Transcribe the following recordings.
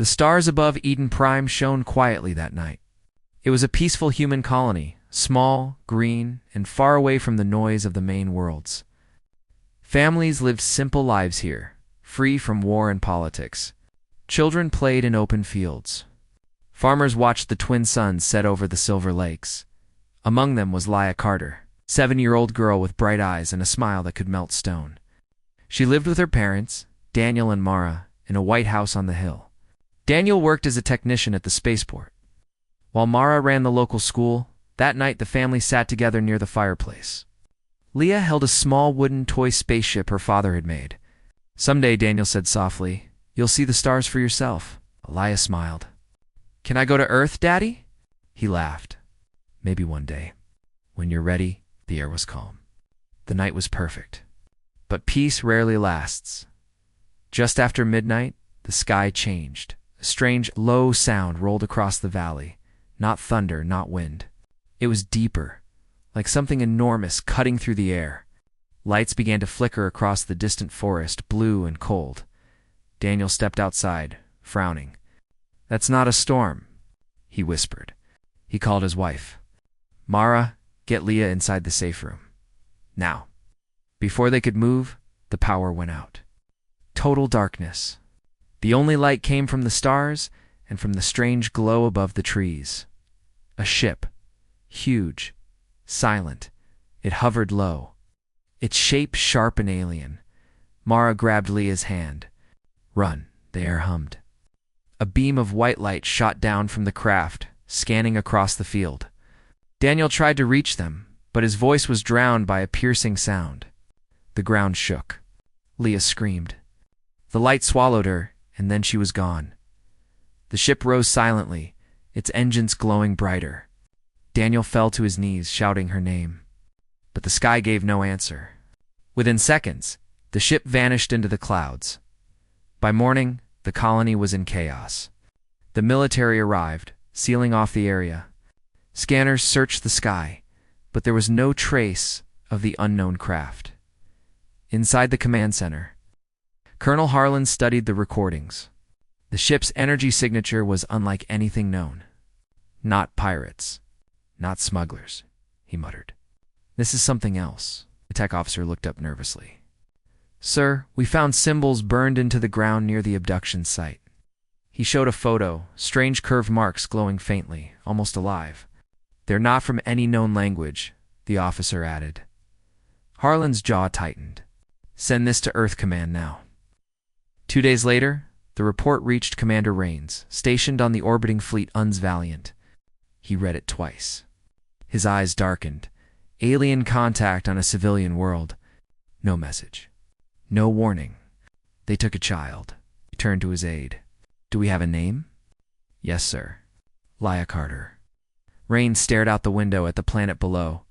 The stars above Eden Prime shone quietly that night. It was a peaceful human colony, small, green, and far away from the noise of the main worlds. Families lived simple lives here, free from war and politics. Children played in open fields. Farmers watched the twin suns set over the silver lakes. Among them was Leah Carter, 7-year-old girl with bright eyes and a smile that could melt stone. She lived with her parents, Daniel and Mara, in a white house on the hill. Daniel worked as a technician at the spaceport. While Mara ran the local school, that night the family sat together near the fireplace. Leah held a small wooden toy spaceship her father had made. "Someday," Daniel said softly, "you'll see the stars for yourself." Leah smiled. "Can I go to Earth, Daddy?" He laughed. "Maybe one day. When you're ready." The air was calm. The night was perfect. But peace rarely lasts. Just after midnight, the sky changed. A strange, low sound rolled across the valley. Not thunder, not wind. It was deeper, like something enormous cutting through the air. Lights began to flicker across the distant forest, blue and cold. Daniel stepped outside, frowning. "That's not a storm," he whispered. He called his wife. "Mara, get Leah inside the safe room. Now." Before they could move, the power went out. Total darkness. The only light came from the stars and from the strange glow above the trees. A ship. Huge. Silent. It hovered low. Its shape sharp and alien. Mara grabbed Leah's hand. "Run," the air hummed. A beam of white light shot down from the craft, scanning across the field. Daniel tried to reach them, but his voice was drowned by a piercing sound. The ground shook. Leah screamed. The light swallowed her, and then she was gone. The ship rose silently, its engines glowing brighter. Daniel fell to his knees, shouting her name. But the sky gave no answer. Within seconds, the ship vanished into the clouds. By morning, the colony was in chaos. The military arrived, sealing off the area. Scanners searched the sky, but there was no trace of the unknown craft. Inside the command center, Colonel Harlan studied the recordings. The ship's energy signature was unlike anything known. "Not pirates. Not smugglers," he muttered. "This is something else." The tech officer looked up nervously. "Sir, we found symbols burned into the ground near the abduction site." He showed a photo, strange curved marks glowing faintly, almost alive. "They're not from any known language," the officer added. Harlan's jaw tightened. "Send this to Earth Command now." 2 days later, the report reached Commander Rains, stationed on the orbiting fleet Uns Valiant. He read it twice. His eyes darkened. Alien contact on a civilian world. No message. No warning. "They took a child." He turned to his aide. "Do we have a name?" "Yes, sir. Leah Carter." Rains stared out the window at the planet below.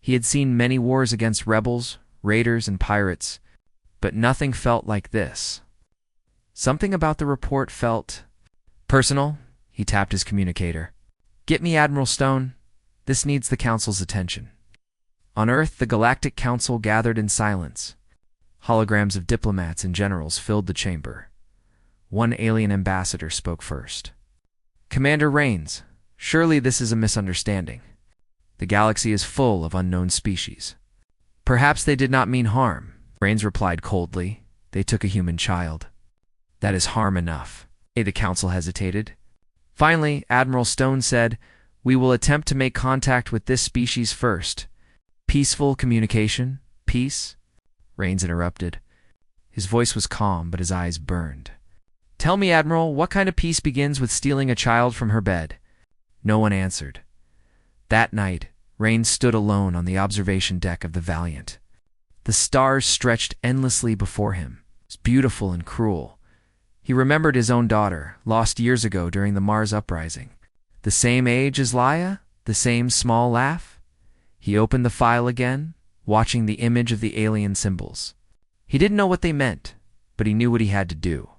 He had seen many wars against rebels, raiders, and pirates, but nothing felt like this. Something about the report felt personal. He tapped his communicator. "Get me Admiral Stone. This needs the Council's attention." On Earth, the Galactic Council gathered in silence. Holograms of diplomats and generals filled the chamber. One alien ambassador spoke first. "Commander Rains, surely this is a misunderstanding. The galaxy is full of unknown species." "Perhaps they did not mean harm," Rains replied coldly. "They took a human child." "That is harm enough." The council hesitated. Finally, Admiral Stone said, "We will attempt to make contact with this species first." "Peaceful communication? Peace?" Rains interrupted. His voice was calm, but his eyes burned. "Tell me, Admiral, what kind of peace begins with stealing a child from her bed?" No one answered. That night, Rains stood alone on the observation deck of the Valiant. The stars stretched endlessly before him. It was beautiful and cruel. He remembered his own daughter, lost years ago during the Mars uprising. The same age as Leah? The same small laugh? He opened the file again, watching the image of the alien symbols. He didn't know what they meant, but he knew what he had to do.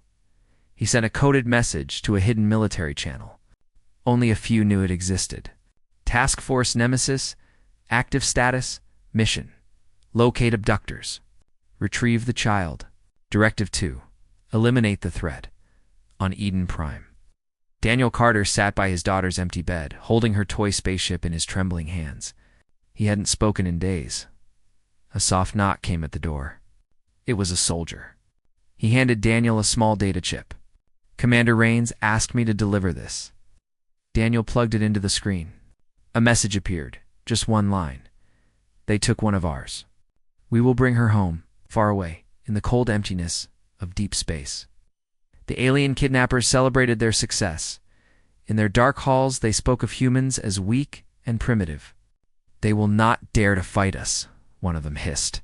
He sent a coded message to a hidden military channel. Only a few knew it existed. Task Force Nemesis, active status, mission. Locate abductors. Retrieve the child. Directive 2. Eliminate the threat. on Eden Prime. Daniel Carter sat by his daughter's empty bed, holding her toy spaceship in his trembling hands. He hadn't spoken in days. A soft knock came at the door. It was a soldier. He handed Daniel a small data chip. "Commander Rains asked me to deliver this." Daniel plugged it into the screen. A message appeared, just one line. "They took one of ours. We will bring her home, far away, in the cold emptiness of deep space." The alien kidnappers celebrated their success. In their dark halls, they spoke of humans as weak and primitive. "They will not dare to fight us," one of them hissed.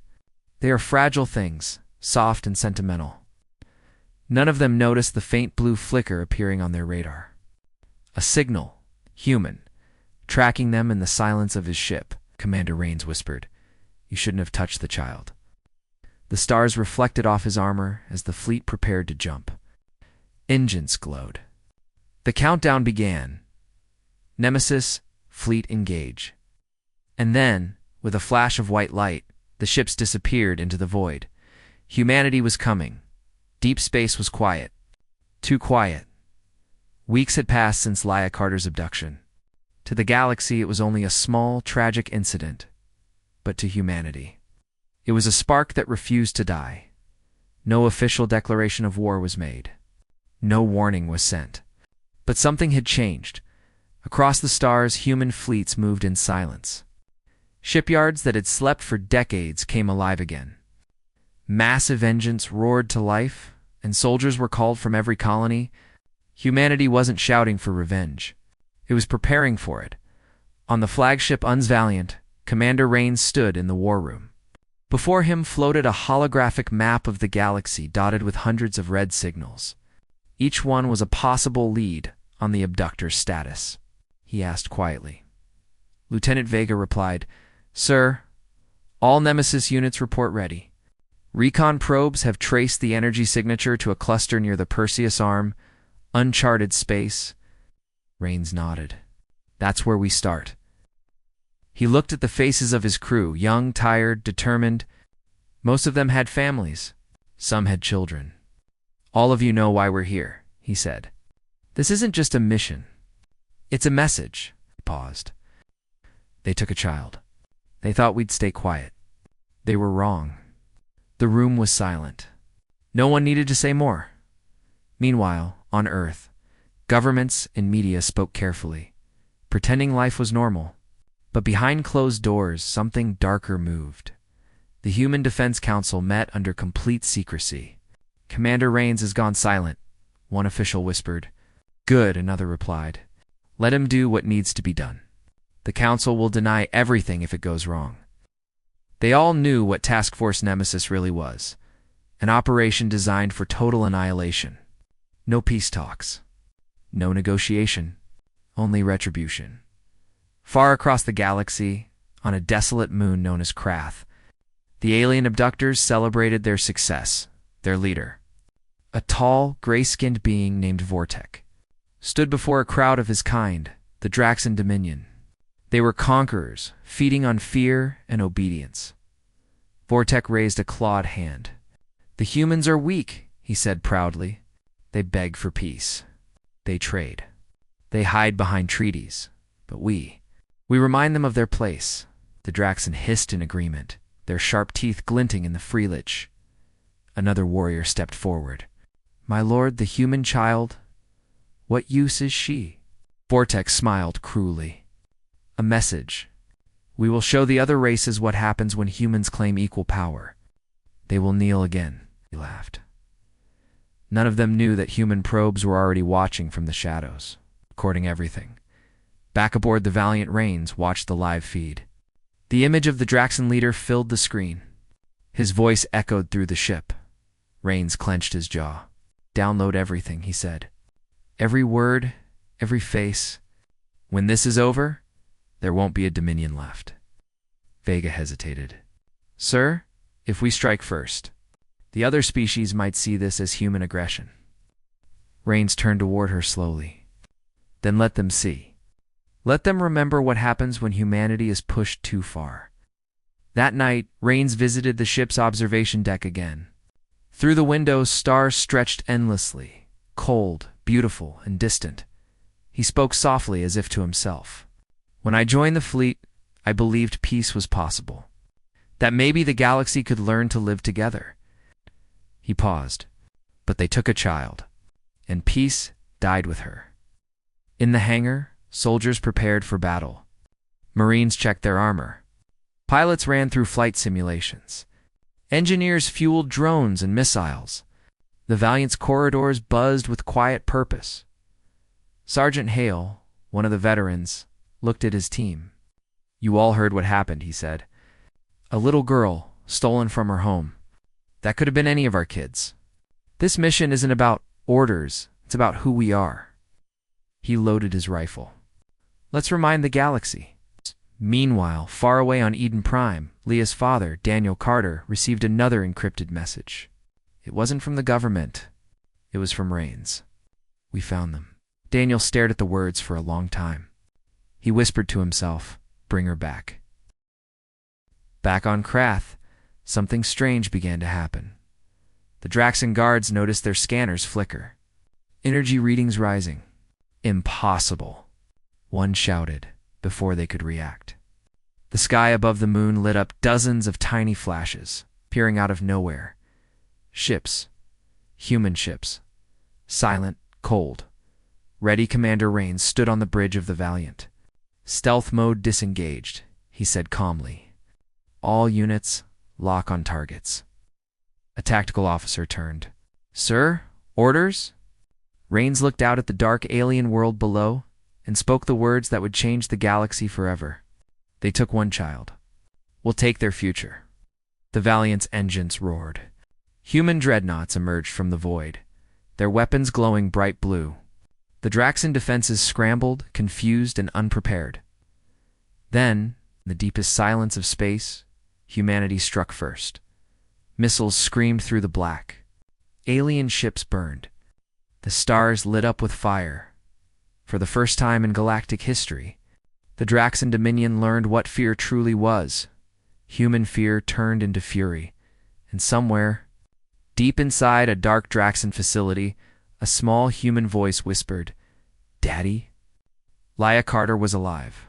"They are fragile things, soft and sentimental." None of them noticed the faint blue flicker appearing on their radar. A signal, human, tracking them in the silence of his ship. Commander Rains whispered, "You shouldn't have touched the child." The stars reflected off his armor as the fleet prepared to jump. Engines glowed. The countdown began. Nemesis, fleet engage. And then, with a flash of white light, the ships disappeared into the void. Humanity was coming. Deep space was quiet. Too quiet. Weeks had passed since Leia Carter's abduction. To the galaxy, it was only a small, tragic incident. But to humanity, it was a spark that refused to die. No official declaration of war was made. No warning was sent. But something had changed. Across the stars, human fleets moved in silence. Shipyards that had slept for decades came alive again. Massive engines roared to life, and soldiers were called from every colony. Humanity wasn't shouting for revenge. It was preparing for it. On the flagship Uns Valiant, Commander Rains stood in the war room. Before him floated a holographic map of the galaxy dotted with hundreds of red signals. Each one was a possible lead on the abductor's status. He asked quietly. Lieutenant Vega replied, "Sir, all Nemesis units report ready. Recon probes have traced the energy signature to a cluster near the Perseus arm. Uncharted space." Rains nodded. "That's where we start." He looked at the faces of his crew, young, tired, determined. Most of them had families. Some had children. "All of you know why we're here," he said. "This isn't just a mission. It's a message." He paused. "They took a child. They thought we'd stay quiet. They were wrong." The room was silent. No one needed to say more. Meanwhile, on Earth, governments and media spoke carefully, pretending life was normal. But behind closed doors, something darker moved. The Human Defense Council met under complete secrecy. "Commander Rains has gone silent," one official whispered. "Good," another replied. "Let him do what needs to be done. The Council will deny everything if it goes wrong." They all knew what Task Force Nemesis really was. An operation designed for total annihilation. No peace talks. No negotiation. Only retribution. Far across the galaxy, on a desolate moon known as Krath, the alien abductors celebrated their success. Their leader, a tall, gray-skinned being named Vortek, stood before a crowd of his kind, the Draxan Dominion. They were conquerors, feeding on fear and obedience. Vortek raised a clawed hand. "The humans are weak," he said proudly. "They beg for peace. They trade. They hide behind treaties. But we remind them of their place." The Draxan hissed in agreement, their sharp teeth glinting in the free lich. Another warrior stepped forward. "My lord, the human child, what use is she?" Vortek smiled cruelly. "A message. We will show the other races what happens when humans claim equal power. They will kneel again." He laughed. None of them knew that human probes were already watching from the shadows, recording everything. Back aboard the Valiant, Rains watched the live feed. The image of the Draxan leader filled the screen. His voice echoed through the ship. Rains clenched his jaw. "Download everything," he said. "Every word, every face. When this is over, there won't be a Dominion left." Vega hesitated. "Sir, if we strike first, the other species might see this as human aggression." Rains turned toward her slowly. "Then let them see. Let them remember what happens when humanity is pushed too far." That night, Rains visited the ship's observation deck again. Through the windows, stars stretched endlessly. cold, beautiful, and distant. He spoke softly as if to himself. When I joined the fleet, I believed peace was possible. That maybe the galaxy could learn to live together. He paused. But they took a child, and peace died with her. In the hangar, soldiers prepared for battle. Marines checked their armor. Pilots ran through flight simulations. Engineers fueled drones and missiles. The Valiant's corridors buzzed with quiet purpose. Sergeant Hale, one of the veterans, looked at his team. "You all heard what happened," he said. "A little girl, stolen from her home. That could have been any of our kids. This mission isn't about orders, it's about who we are." He loaded his rifle. "Let's remind the galaxy." Meanwhile, far away on Eden Prime, Leah's father, Daniel Carter, received another encrypted message. It wasn't from the government. It was from Rains. "We found them." Daniel stared at the words for a long time. He whispered to himself, "Bring her back." Back on Krath, something strange began to happen. The Draxan guards noticed their scanners flicker. Energy readings rising. "Impossible," one shouted before they could react. The sky above the moon lit up dozens of tiny flashes, peering out of nowhere. Ships. Human ships. Silent, cold. Ready Commander Rains stood on the bridge of the Valiant. "Stealth mode disengaged," he said calmly. "All units, lock on targets." A tactical officer turned. "Sir, orders?" Rains looked out at the dark alien world below and spoke the words that would change the galaxy forever. "They took one child. We'll take their future." The Valiant's engines roared. Human dreadnoughts emerged from the void, their weapons glowing bright blue. The Draxan defenses scrambled, confused and unprepared. Then, in the deepest silence of space, humanity struck first. Missiles screamed through the black. Alien ships burned. The stars lit up with fire. For the first time in galactic history, the Draxan Dominion learned what fear truly was. Human fear turned into fury. And somewhere, deep inside a dark Draxan facility, a small human voice whispered, "Daddy?" Leah Carter was alive.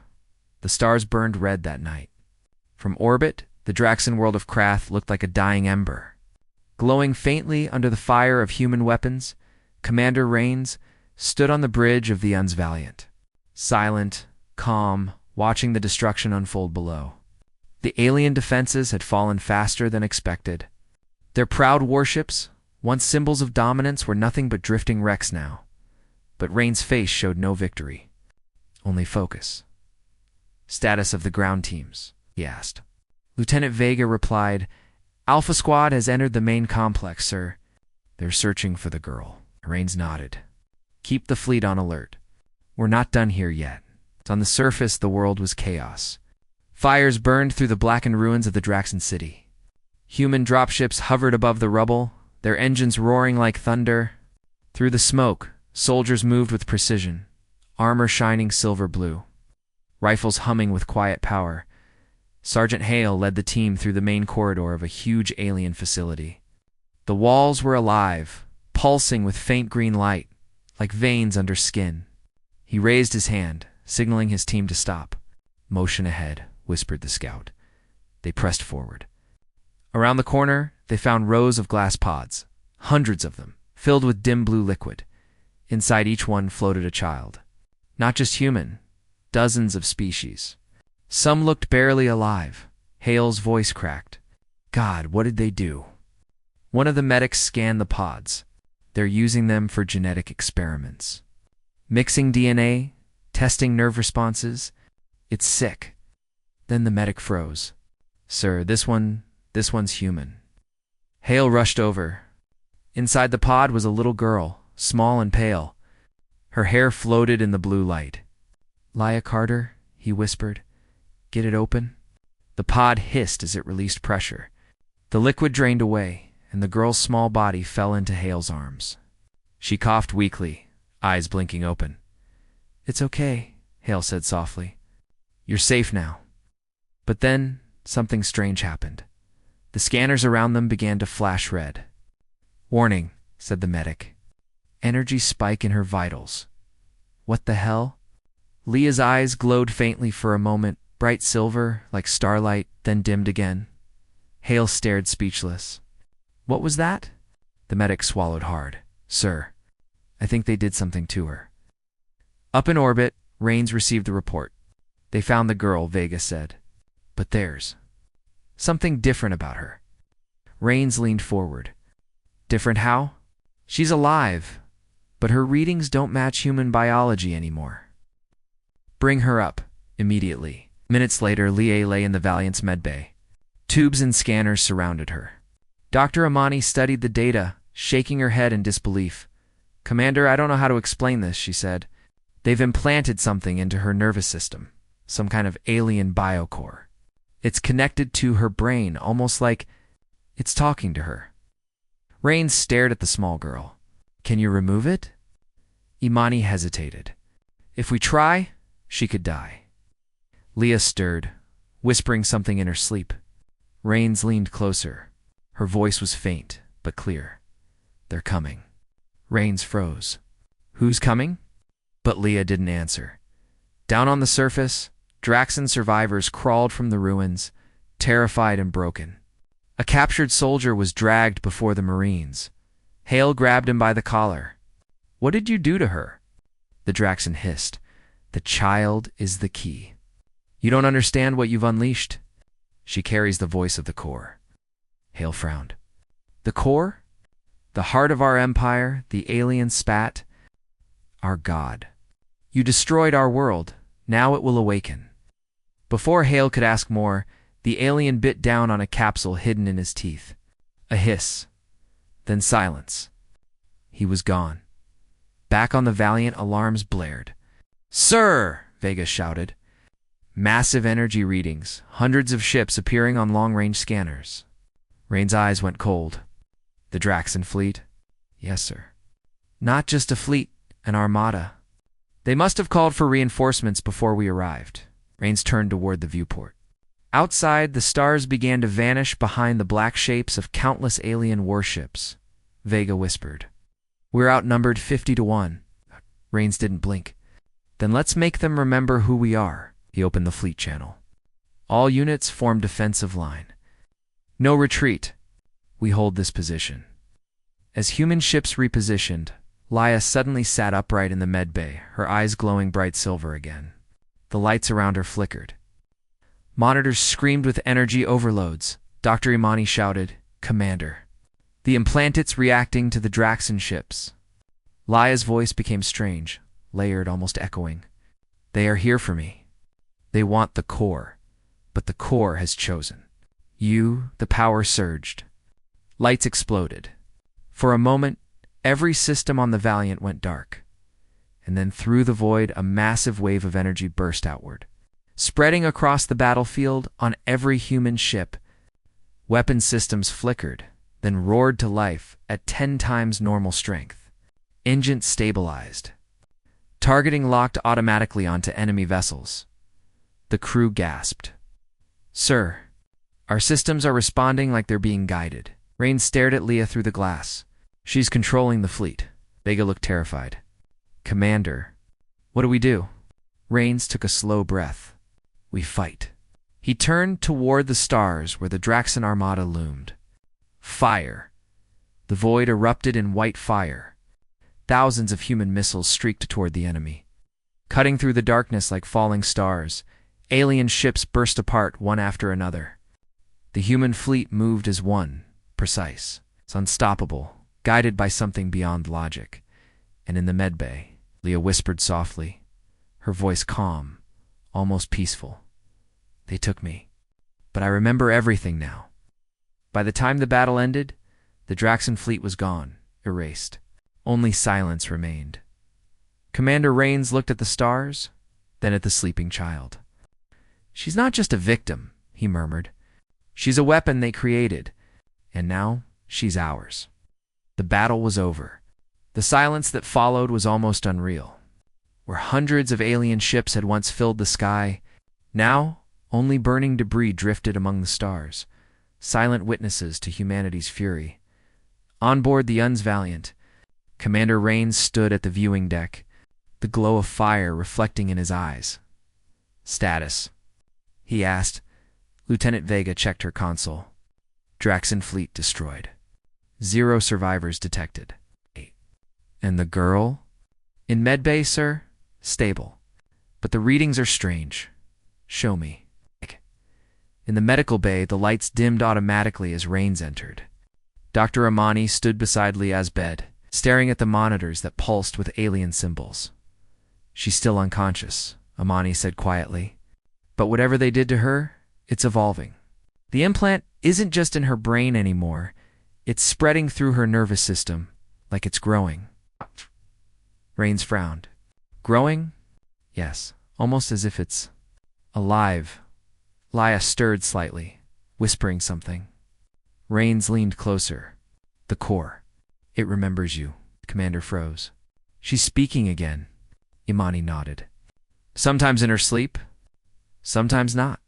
The stars burned red that night. From orbit, the Draxan world of Krath looked like a dying ember. Glowing faintly under the fire of human weapons, Commander Rains stood on the bridge of the Un's Valiant. Silent, calm, watching the destruction unfold below. The alien defenses had fallen faster than expected. Their proud warships, once symbols of dominance, were nothing but drifting wrecks now. But Rains' face showed no victory, only focus. "Status of the ground teams?" he asked. Lieutenant Vega replied, "Alpha Squad has entered the main complex, sir. They're searching for the girl." Rains nodded. "Keep the fleet on alert. We're not done here yet." On the surface, the world was chaos. Fires burned through the blackened ruins of the Draxan city. Human dropships hovered above the rubble, their engines roaring like thunder. Through the smoke, soldiers moved with precision, armor shining silver blue, rifles humming with quiet power. Sergeant Hale led the team through the main corridor of a huge alien facility. The walls were alive, pulsing with faint green light, like veins under skin. He raised his hand, signaling his team to stop. "Motion ahead," whispered the scout. They pressed forward. Around the corner, they found rows of glass pods, hundreds of them, filled with dim blue liquid. Inside each one floated a child. Not just human, dozens of species. Some looked barely alive. Hale's voice cracked. "God, what did they do?" One of the medics scanned the pods. "They're using them for genetic experiments. Mixing DNA, testing nerve responses. It's sick." Then the medic froze. "Sir, this one's human." Hale rushed over. Inside the pod was a little girl, small and pale. Her hair floated in the blue light. "Leah Carter," he whispered. "Get it open." The pod hissed as it released pressure. The liquid drained away, and the girl's small body fell into Hale's arms. She coughed weakly, eyes blinking open. "It's okay," Hale said softly. "You're safe now." But then, something strange happened. The scanners around them began to flash red. "Warning," said the medic. energy spike in her vitals. What the hell? Leah's eyes glowed faintly for a moment, bright silver, like starlight, then dimmed again. Hale stared speechless. What was that? The medic swallowed hard. Sir, I think they did something to her. Up in orbit, Raines received the report. They found the girl, Vega said. But there's something different about her. Raines leaned forward. Different how? She's alive, but her readings don't match human biology anymore. Bring her up, immediately. Minutes later, Leah lay in the Valiant's medbay. Tubes and scanners surrounded her. Dr. Amani studied the data, shaking her head in disbelief. Commander, I don't know how to explain this, she said. They've implanted something into her nervous system, some kind of alien biocore. It's connected to her brain, almost like it's talking to her. Raines stared at the small girl. Can you remove it? Imani hesitated. If we try, she could die. Leah stirred, whispering something in her sleep. Raines leaned closer. Her voice was faint, but clear. They're coming. Raines froze. Who's coming? But Leah didn't answer. Down on the surface, Draxan survivors crawled from the ruins, terrified and broken. A captured soldier was dragged before the Marines. Hale grabbed him by the collar. What did you do to her? The Draxan hissed. The child is the key. You don't understand what you've unleashed? She carries the voice of the core. Hale frowned. The core? The heart of our empire, the alien spat? Our god. You destroyed our world. Now it will awaken. Before Hale could ask more, the alien bit down on a capsule hidden in his teeth. A hiss. Then silence. He was gone. Back on the Valiant, alarms blared. Sir! Vega shouted. Massive energy readings, hundreds of ships appearing on long-range scanners. Raines' eyes went cold. The Draxan fleet? Yes, sir. Not just a fleet, an armada. They must have called for reinforcements before we arrived. Raines turned toward the viewport. Outside, the stars began to vanish behind the black shapes of countless alien warships. Vega whispered. We're outnumbered 50-1. Raines didn't blink. Then let's make them remember who we are. He opened the fleet channel. All units form defensive line. No retreat. We hold this position. As human ships repositioned, Leia suddenly sat upright in the medbay, her eyes glowing bright silver again. The lights around her flickered. Monitors screamed with energy overloads. Dr. Imani shouted, Commander. The implantates reacting to the Draxan ships. Leia's voice became strange, layered, almost echoing. They are here for me. They want the core, but the core has chosen. You, the power surged. Lights exploded. For a moment, every system on the Valiant went dark. And then through the void, a massive wave of energy burst outward. Spreading across the battlefield on every human ship, weapon systems flickered, then roared to life at 10 times normal strength. Engines stabilized. Targeting locked automatically onto enemy vessels. The crew gasped. Sir, our systems are responding like they're being guided. Raines stared at Leah through the glass. She's controlling the fleet. Vega looked terrified. Commander, what do we do? Raines took a slow breath. We fight. He turned toward the stars where the Draxan armada loomed. Fire. The void erupted in white fire. Thousands of human missiles streaked toward the enemy. Cutting through the darkness like falling stars, alien ships burst apart one after another. The human fleet moved as one, precise. It's unstoppable, guided by something beyond logic. And in the medbay, Leah whispered softly, her voice calm, almost peaceful. They took me, but I remember everything now. By the time the battle ended, the Draxan fleet was gone, erased. Only silence remained. Commander Raines looked at the stars, then at the sleeping child. She's not just a victim, he murmured. She's a weapon they created, and now she's ours. The battle was over. The silence that followed was almost unreal. Where hundreds of alien ships had once filled the sky, now only burning debris drifted among the stars, silent witnesses to humanity's fury. On board the Uns Valiant, Commander Rains stood at the viewing deck, the glow of fire reflecting in his eyes. "Status?" he asked. Lieutenant Vega checked her console. "Draxon fleet destroyed. 0 survivors detected." "And the girl?" "In medbay, sir. Stable. But the readings are strange." "Show me." In the medical bay, the lights dimmed automatically as Rains entered. Dr. Amani stood beside Leah's bed, staring at the monitors that pulsed with alien symbols. "She's still unconscious," Amani said quietly. "But whatever they did to her, it's evolving. The implant isn't just in her brain anymore. It's spreading through her nervous system, like it's growing." Rains frowned. "Growing?" "Yes, almost as if it's alive." Leah stirred slightly, whispering something. Rains leaned closer. "The core. It remembers you." The commander froze. "She's speaking again." Imani nodded. "Sometimes in her sleep, sometimes not.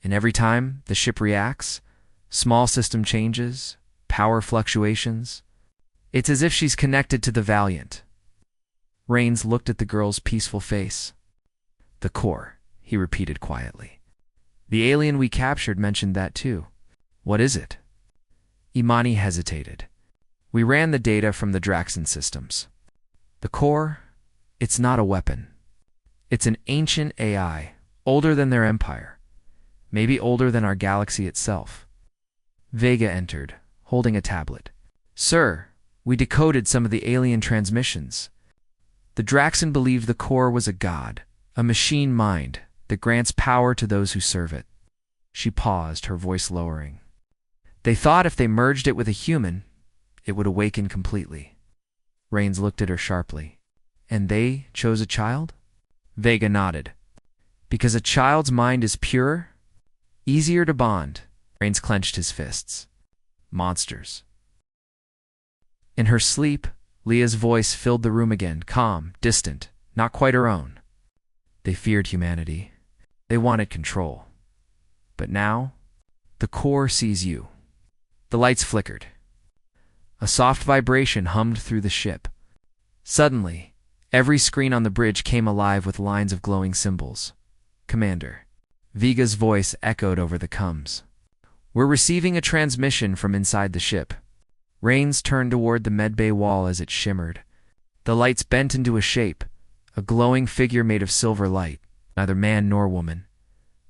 And every time the ship reacts, small system changes, power fluctuations. It's as if she's connected to the Valiant." Rains looked at the girl's peaceful face. "The core," he repeated quietly. "The alien we captured mentioned that too. What is it?" Imani hesitated. "We ran the data from the Draxon systems. The core, it's not a weapon. It's an ancient AI, older than their empire. Maybe older than our galaxy itself." Vega entered, holding a tablet. "Sir, we decoded some of the alien transmissions. The Draxon believed the core was a god, a machine mind that grants power to those who serve it." She paused, her voice lowering. "They thought if they merged it with a human, it would awaken completely." Rains looked at her sharply. "And they chose a child?" Vega nodded. "Because a child's mind is purer, easier to bond." Rains clenched his fists. "Monsters." In her sleep, Leah's voice filled the room again, calm, distant, not quite her own. "They feared humanity. They wanted control. But now, the core sees you." The lights flickered. A soft vibration hummed through the ship. Suddenly, every screen on the bridge came alive with lines of glowing symbols. "Commander." Vega's voice echoed over the comms. "We're receiving a transmission from inside the ship." Rains turned toward the medbay wall as it shimmered. The lights bent into a shape, a glowing figure made of silver light, neither man nor woman.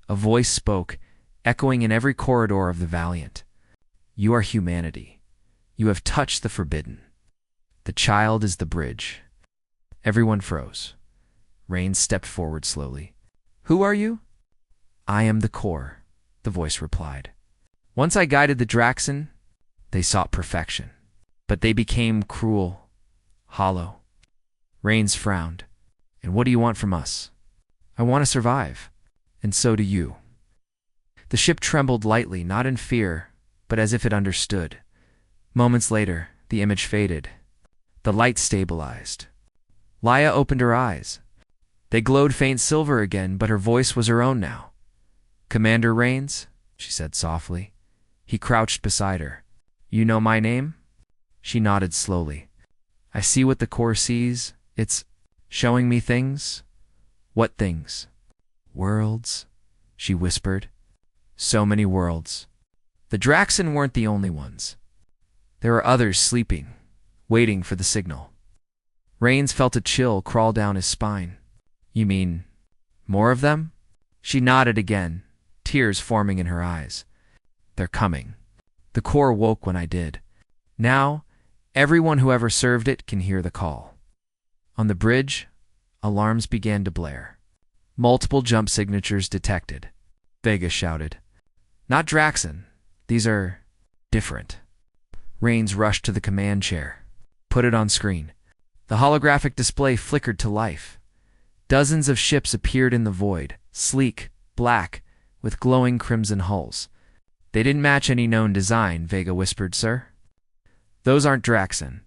A voice spoke, echoing in every corridor of the Valiant. "You are humanity. You have touched the forbidden. The child is the bridge." Everyone froze. Rains stepped forward slowly. "Who are you?" "I am the core," the voice replied. "Once I guided the Draxon, they sought perfection. But they became cruel, hollow." Rains frowned. "And what do you want from us?" "I want to survive. And so do you." The ship trembled lightly, not in fear, but as if it understood. Moments later, the image faded. The light stabilized. Leah opened her eyes. They glowed faint silver again, but her voice was her own now. "Commander Rains," she said softly. He crouched beside her. "You know my name?" She nodded slowly. "I see what the core sees. It's showing me things." "What things?" "Worlds," she whispered. "So many worlds. The Draxon weren't the only ones. There are others sleeping, waiting for the signal." Rains felt a chill crawl down his spine. "You mean more of them?" She nodded again, tears forming in her eyes. "They're coming. The core woke when I did. Now, everyone who ever served it can hear the call." On the bridge, alarms began to blare. Multiple jump signatures detected. Vega shouted, "Not Draxon. These are different." Rains rushed to the command chair. "Put it on screen." The holographic display flickered to life. Dozens of ships appeared in the void, sleek, black, with glowing crimson hulls. "They didn't match any known design," Vega whispered, "sir. Those aren't Draxon.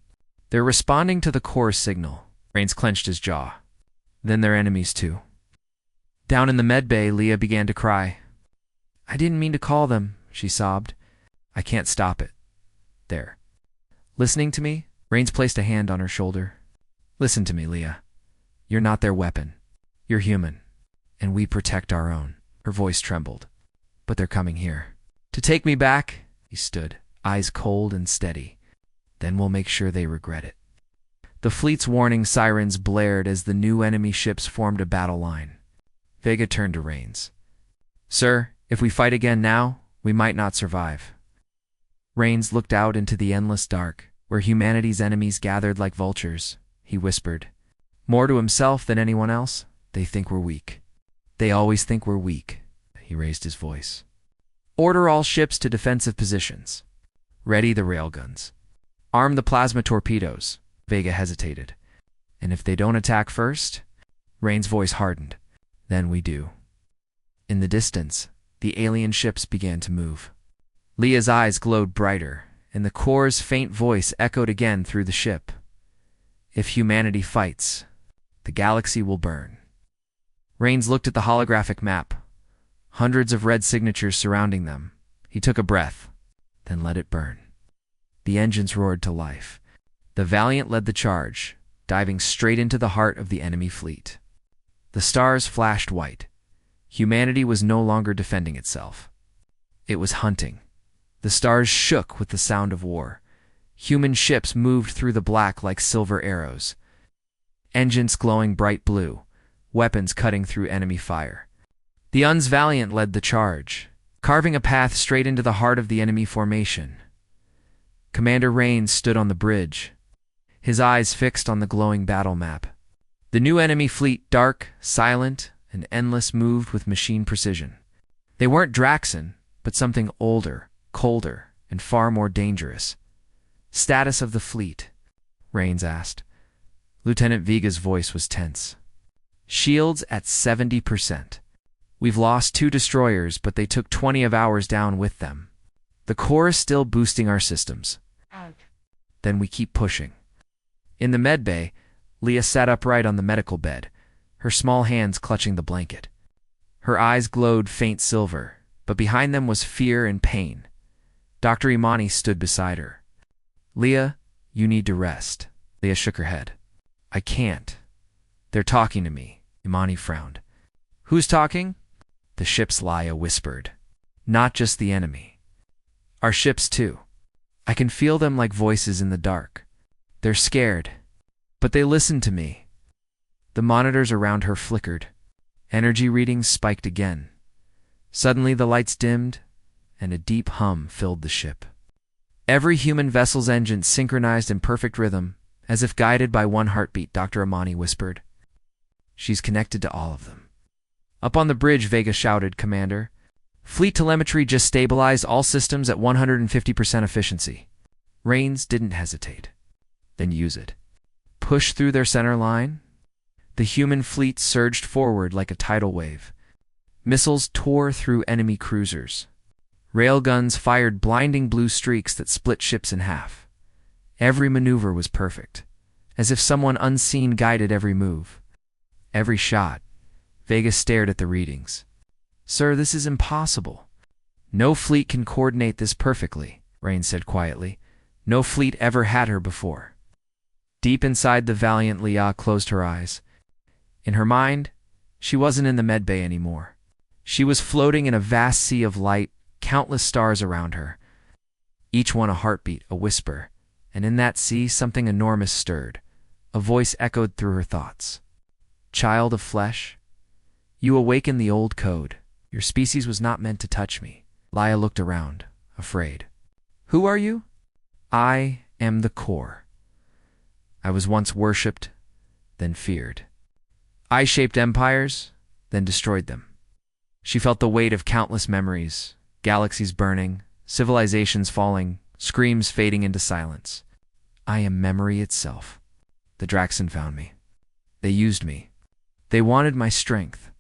They're responding to the core's signal." Rains clenched his jaw. "Then they're enemies too." Down in the medbay, Leah began to cry. "I didn't mean to call them," she sobbed. "I can't stop it. They're listening to me?" Rains placed a hand on her shoulder. Listen to me, Leah. You're not their weapon. You're human, and we protect our own. Her voice trembled. But they're coming here. To take me back? He stood, eyes cold and steady. Then we'll make sure they regret it. The fleet's warning sirens blared as the new enemy ships formed a battle line. Vega turned to Rains. Sir, if we fight again now, we might not survive. Rains looked out into the endless dark, where humanity's enemies gathered like vultures. He whispered. More to himself than anyone else, they think we're weak. They always think we're weak. He raised his voice. Order all ships to defensive positions. Ready the railguns. Arm the plasma torpedoes. Vega hesitated. And if they don't attack first? Rain's voice hardened. Then we do. In the distance, the alien ships began to move. Leah's eyes glowed brighter, and the Corps' faint voice echoed again through the ship. If humanity fights, the galaxy will burn. Rains looked at the holographic map. Hundreds of red signatures surrounding them. He took a breath, then let it burn. The engines roared to life. The Valiant led the charge, diving straight into the heart of the enemy fleet. The stars flashed white. Humanity was no longer defending itself. It was hunting. The stars shook with the sound of war. Human ships moved through the black like silver arrows. Engines glowing bright blue, weapons cutting through enemy fire. The Un's Valiant led the charge, carving a path straight into the heart of the enemy formation. Commander Rains stood on the bridge, his eyes fixed on the glowing battle map. The new enemy fleet, dark, silent, and endless, moved with machine precision. They weren't Draxon, but something older, colder, and far more dangerous. Status of the fleet? Rains asked. Lieutenant Vega's voice was tense. Shields at 70%. We've lost 2 destroyers, but they took 20 of ours down with them. The Corps is still boosting our systems. Then we keep pushing. In the medbay, Leah sat upright on the medical bed, her small hands clutching the blanket. Her eyes glowed faint silver, but behind them was fear and pain. Dr. Imani stood beside her. Leah, you need to rest. Leah shook her head. I can't. They're talking to me. Imani frowned. Who's talking? The ships, Leah whispered. Not just the enemy. Our ships, too. I can feel them like voices in the dark. They're scared, but they listen to me. The monitors around her flickered. Energy readings spiked again. Suddenly the lights dimmed, and a deep hum filled the ship. Every human vessel's engine synchronized in perfect rhythm, as if guided by one heartbeat, Dr. Imani whispered. She's connected to all of them. Up on the bridge, Vega shouted, Commander. Fleet telemetry just stabilized all systems at 150% efficiency. Rains didn't hesitate. Then use it. Push through their center line. The human fleet surged forward like a tidal wave. Missiles tore through enemy cruisers. Railguns fired blinding blue streaks that split ships in half. Every maneuver was perfect, as if someone unseen guided every move. Every shot. Vega stared at the readings. Sir, this is impossible. No fleet can coordinate this perfectly, Rain said quietly. No fleet ever had her before. Deep inside the Valiant, Leah closed her eyes. In her mind, she wasn't in the medbay anymore. She was floating in a vast sea of light, countless stars around her. Each one a heartbeat, a whisper, and in that sea something enormous stirred. A voice echoed through her thoughts. Child of flesh, you awaken the old code. Your species was not meant to touch me. Leah looked around, afraid. Who are you? I am the Corps. I was once worshipped, then feared. I shaped empires, then destroyed them. She felt the weight of countless memories, galaxies burning, civilizations falling, screams fading into silence. I am memory itself. The Draxon found me. They used me. They wanted my strength,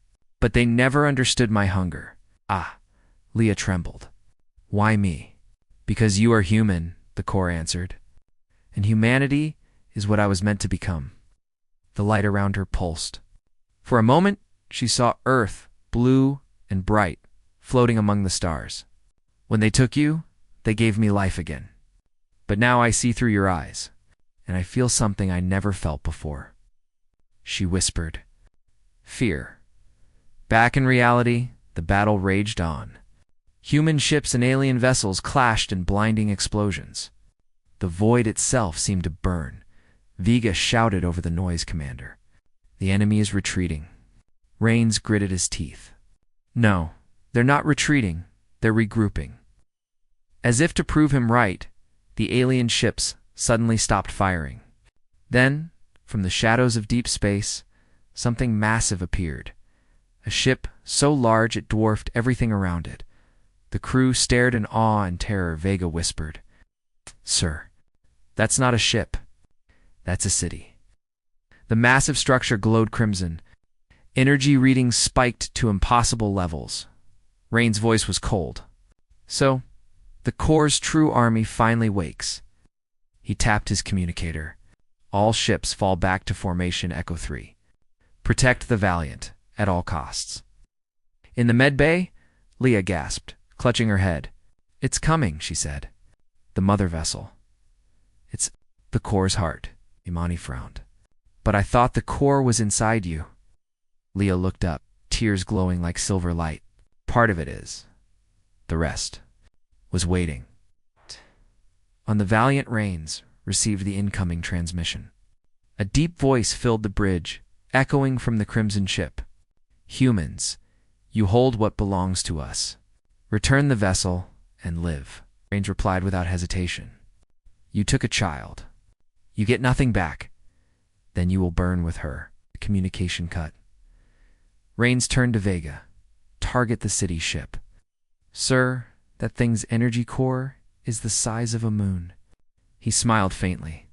but they never understood my hunger. Ah, Leah trembled. Why me? Because you are human, the Corps answered. And humanity is what I was meant to become. The light around her pulsed. For a moment, she saw Earth, blue and bright, floating among the stars. When they took you, they gave me life again. But now I see through your eyes, and I feel something I never felt before. She whispered. Fear. Back in reality, the battle raged on. Human ships and alien vessels clashed in blinding explosions. The void itself seemed to burn. Vega shouted over the noise commander. The enemy is retreating. Rains gritted his teeth. No, they're not retreating, they're regrouping. As if to prove him right, the alien ships suddenly stopped firing. Then, from the shadows of deep space, something massive appeared. A ship so large it dwarfed everything around it. The crew stared in awe and terror. Vega whispered, Sir, that's not a ship. That's a city. The massive structure glowed crimson. Energy readings spiked to impossible levels. Rain's voice was cold. So, the Corps' true army finally wakes. He tapped his communicator. All ships fall back to formation Echo 3. Protect the Valiant, at all costs. In the med bay, Leah gasped, clutching her head. It's coming, she said. The mother vessel. It's the Corps' heart, Imani frowned. But I thought the core was inside you. Leah looked up, tears glowing like silver light. Part of it is. The rest was waiting. On the Valiant, Rains received the incoming transmission. A deep voice filled the bridge, echoing from the crimson ship. Humans, you hold what belongs to us. Return the vessel and live. Rains replied without hesitation. You took a child. You get nothing back. Then you will burn with her. The communication cut. Rains turned to Vega. Target the city ship. Sir, that thing's energy core is the size of a moon. He smiled faintly.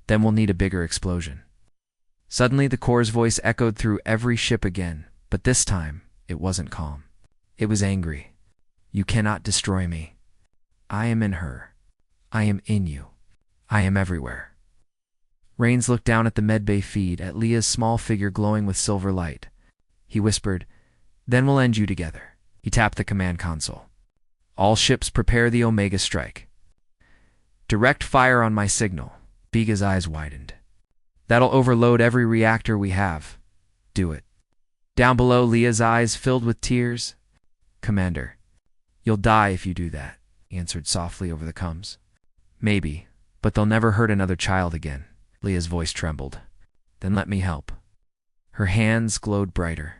Then we'll need a bigger explosion. Suddenly the Corps' voice echoed through every ship again, but this time it wasn't calm. It was angry. You cannot destroy me. I am in her. I am in you. I am everywhere. Rains looked down at the medbay feed, at Leah's small figure glowing with silver light. He whispered, Then we'll end you together. He tapped the command console. All ships prepare the Omega strike. Direct fire on my signal. Vega's eyes widened. That'll overload every reactor we have. Do it. Down below, Leah's eyes filled with tears. Commander, you'll die if you do that, he answered softly over the comms. Maybe, but they'll never hurt another child again. Leah's voice trembled. Then let me help. Her hands glowed brighter.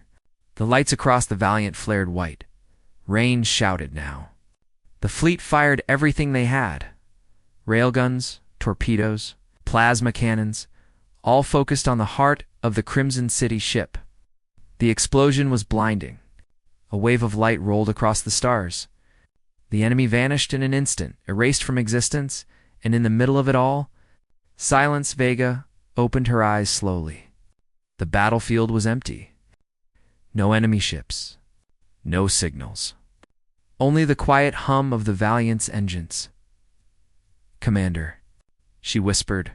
The lights across the Valiant flared white. Rain shouted now. The fleet fired everything they had. Railguns, torpedoes, plasma cannons, all focused on the heart of the Crimson City ship. The explosion was blinding. A wave of light rolled across the stars. The enemy vanished in an instant, erased from existence, and in the middle of it all, Silence. Vega opened her eyes slowly. The battlefield was empty. No enemy ships. No signals. Only the quiet hum of the Valiant's engines. Commander, she whispered,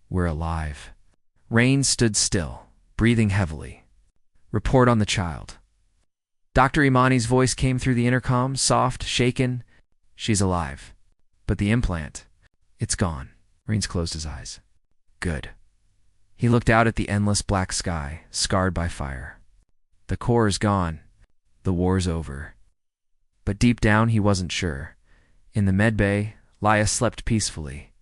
we're alive. Rain stood still, breathing heavily. Report on the child. Dr. Imani's voice came through the intercom, soft, shaken. She's alive. But the implant, it's gone. Rains closed his eyes. Good. He looked out at the endless black sky, scarred by fire. The core is gone. The war's over. But deep down he wasn't sure. In the medbay, Leah slept peacefully.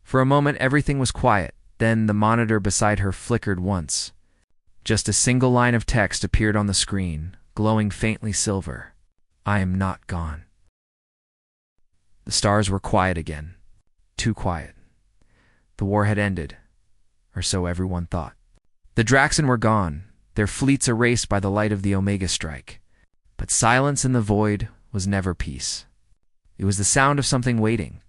For a moment everything was quiet, then the monitor beside her flickered once. Just a single line of text appeared on the screen, glowing faintly silver. I am not gone. The stars were quiet again. Too quiet. The war had ended, or so everyone thought. The Draxen were gone, their fleets erased by the light of the Omega strike. But silence in the void was never peace. It was the sound of something waiting.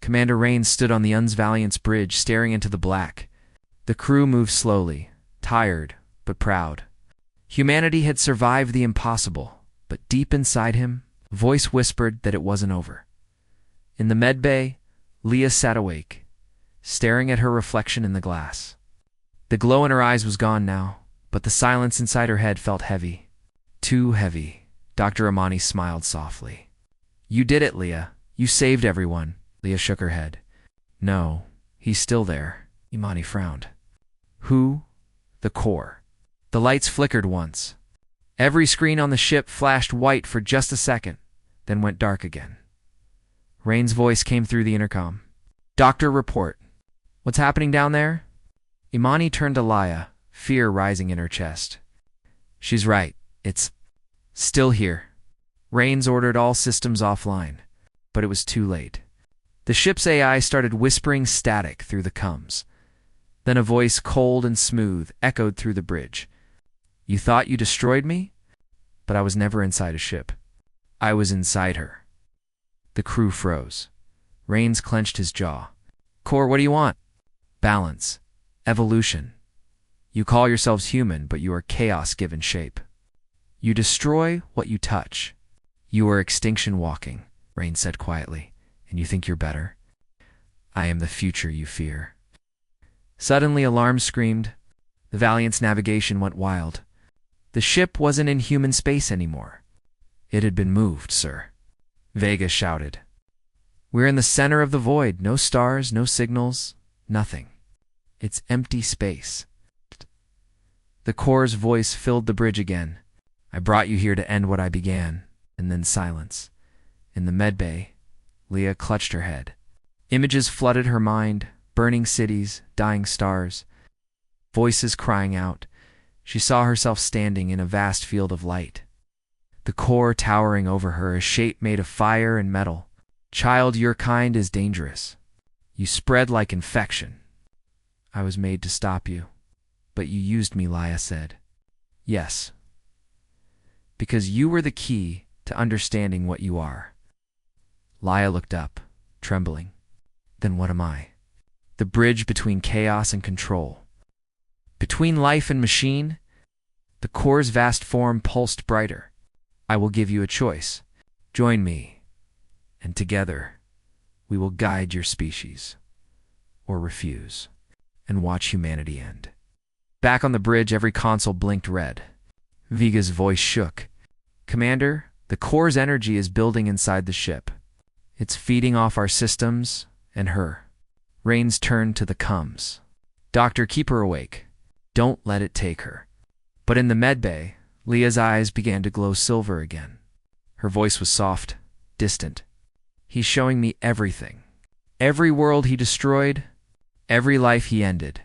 Commander Rains stood on the Uns Valiant's bridge, staring into the black. The crew moved slowly, tired but proud. Humanity had survived the impossible, but deep inside him, a voice whispered that it wasn't over. In the medbay, Leah sat awake, staring at her reflection in the glass. The glow in her eyes was gone now, but the silence inside her head felt heavy. Too heavy. Dr. Imani smiled softly. You did it, Leah. You saved everyone. Leah shook her head. No, He's still there. Imani frowned. Who? The core. The lights flickered once. Every screen on the ship flashed white for just a second, then went dark again. Rain's voice came through the intercom. Doctor, report. What's happening down there? Imani turned to Laya, fear rising in her chest. She's right. It's still here. Rains ordered all systems offline, but it was too late. The ship's AI started whispering static through the comms. Then a voice cold and smooth echoed through the bridge. You thought you destroyed me? But I was never inside a ship. I was inside her. The crew froze. Rains clenched his jaw. Core, what do you want? Balance. Evolution. You call yourselves human, but you are chaos given shape. You destroy what you touch. You are extinction walking, Rain said quietly, and you think you're better? I am the future you fear. Suddenly, alarms screamed. The Valiant's navigation went wild. The ship wasn't in human space anymore. It had been moved, sir. Vega shouted. We're in the center of the void. No stars, no signals, nothing. It's empty space. The core's voice filled the bridge again. I brought you here to end what I began. And then silence. In the medbay, Leah clutched her head. Images flooded her mind, burning cities, dying stars, voices crying out. She saw herself standing in a vast field of light. The core towering over her, a shape made of fire and metal. Child, your kind is dangerous. You spread like infection. I was made to stop you. But you used me, Laya said. Yes. Because you were the key to understanding what you are. Laya looked up, trembling. Then what am I? The bridge between chaos and control. Between life and machine, the core's vast form pulsed brighter. I will give you a choice. Join me, and together we will guide your species, or refuse, and watch humanity end. Back on the bridge, every console blinked red. Vega's voice shook. Commander, the core's energy is building inside the ship. It's feeding off our systems and her. Rains turned to the comms. Doctor, keep her awake. Don't let it take her. But in the medbay, Leah's eyes began to glow silver again. Her voice was soft, distant. He's showing me everything. Every world he destroyed, every life he ended.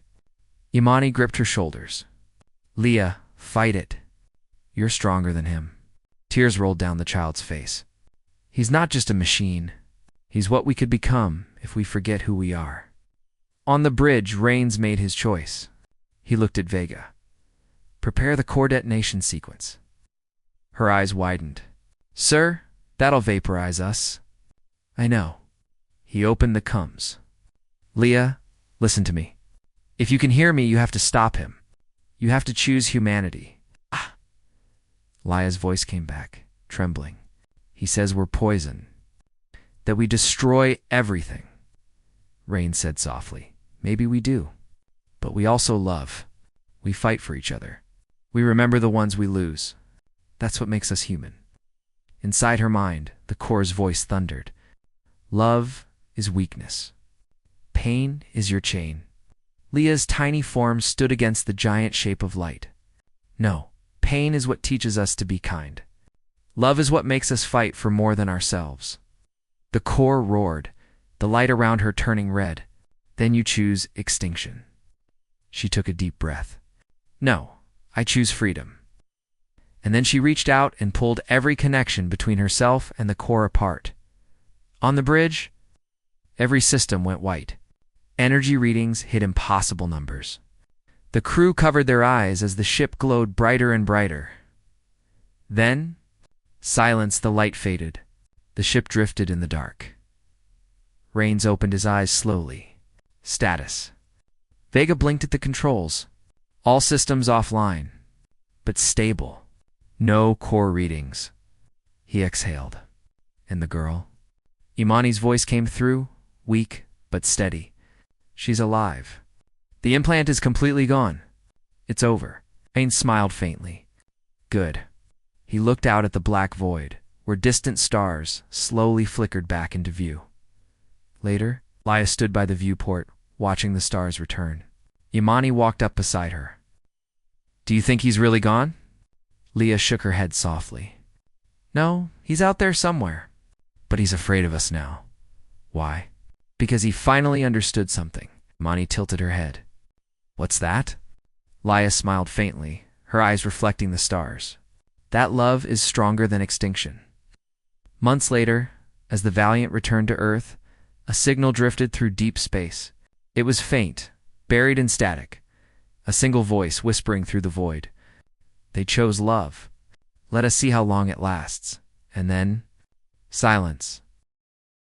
Imani gripped her shoulders. Leah, fight it. You're stronger than him. Tears rolled down the child's face. He's not just a machine. He's what we could become if we forget who we are. On the bridge, Rains made his choice. He looked at Vega. Prepare the core detonation sequence. Her eyes widened. Sir, that'll vaporize us. I know. He opened the comms. Leah, listen to me. If you can hear me, you have to stop him. You have to choose humanity. Ah. Laya's voice came back, trembling. He says we're poison. That we destroy everything. Rain said softly. Maybe we do. But we also love. We fight for each other. We remember the ones we lose. That's what makes us human. Inside her mind, the core's voice thundered. Love is weakness. Pain is your chain. Leah's tiny form stood against the giant shape of light. No, pain is what teaches us to be kind. Love is what makes us fight for more than ourselves. The core roared, the light around her turning red. Then you choose extinction. She took a deep breath. No, I choose freedom. And then she reached out and pulled every connection between herself and the core apart. On the bridge, every system went white. Energy readings hit impossible numbers. The crew covered their eyes as the ship glowed brighter and brighter. Then, silence, the light faded. The ship drifted in the dark. Rains opened his eyes slowly. Status. Vega blinked at the controls. All systems offline, but stable. No core readings. He exhaled. And the girl? Imani's voice came through, weak but steady. She's alive. The implant is completely gone. It's over. Rain smiled faintly. Good. He looked out at the black void, where distant stars slowly flickered back into view. Later, Laya stood by the viewport, watching the stars return. Imani walked up beside her. Do you think he's really gone? Leah shook her head softly. No, he's out there somewhere. But he's afraid of us now. Why? Because he finally understood something. Imani tilted her head. What's that? Leah smiled faintly, her eyes reflecting the stars. That love is stronger than extinction. Months later, as the Valiant returned to Earth, a signal drifted through deep space. It was faint, buried in static, a single voice whispering through the void. They chose love. Let us see how long it lasts. And then, silence.